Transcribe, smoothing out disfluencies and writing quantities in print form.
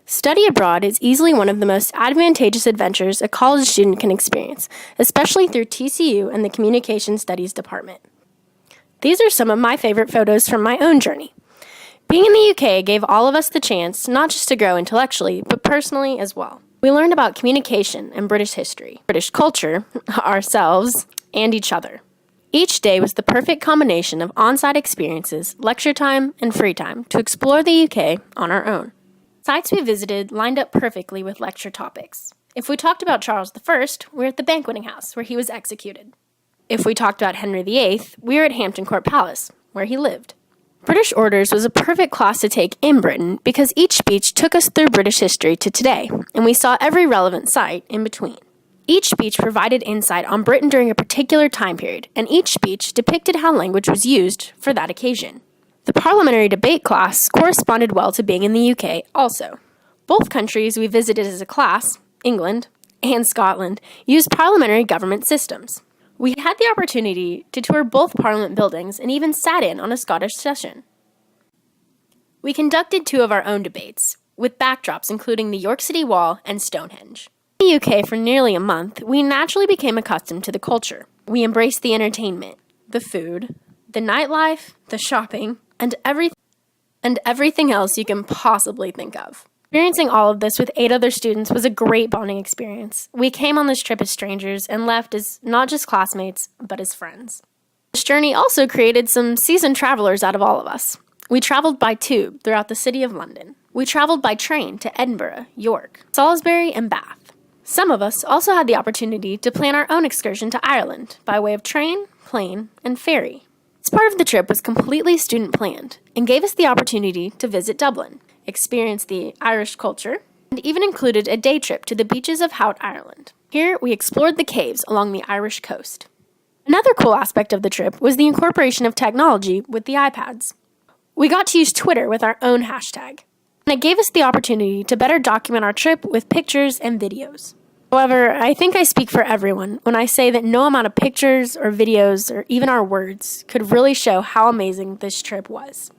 Study abroad is easily one of the most advantageous adventures a college student can experience, especially through TCU and the Communication Studies Department. These are some of my favorite photos from my own journey. Being in the UK gave all of us the chance not just to grow intellectually, but personally as well. We learned about communication and British history, British culture, ourselves, and each other. Each day was the perfect combination of on-site experiences, lecture time, and free time to explore the UK on our own. Sites we visited lined up perfectly with lecture topics. If we talked about Charles I, we were at the Banqueting House, where he was executed. If we talked about Henry VIII, we were at Hampton Court Palace, where he lived. British Orders was a perfect class to take in Britain because each speech took us through British history to today, and we saw every relevant site in between. Each speech provided insight on Britain during a particular time period, and each speech depicted how language was used for that occasion. The parliamentary debate class corresponded well to being in the UK also. Both countries we visited as a class, England and Scotland, used parliamentary government systems. We had the opportunity to tour both Parliament buildings and even sat in on a Scottish session. We conducted 2 of our own debates, with backdrops including the York City Wall and Stonehenge. In the UK for nearly a month, we naturally became accustomed to the culture. We embraced the entertainment, the food, the nightlife, the shopping, and everything else you can possibly think of. Experiencing all of this with 8 other students was a great bonding experience. We came on this trip as strangers and left as not just classmates, but as friends. This journey also created some seasoned travelers out of all of us. We traveled by tube throughout the city of London. We traveled by train to Edinburgh, York, Salisbury, and Bath. Some of us also had the opportunity to plan our own excursion to Ireland by way of train, plane, and ferry. This part of the trip was completely student-planned and gave us the opportunity to visit Dublin, experience the Irish culture, and even included a day trip to the beaches of Hout, Ireland. Here, we explored the caves along the Irish coast. Another cool aspect of the trip was the incorporation of technology with the iPads. We got to use Twitter with our own hashtag, and it gave us the opportunity to better document our trip with pictures and videos. However, I think I speak for everyone when I say that no amount of pictures or videos or even our words could really show how amazing this trip was.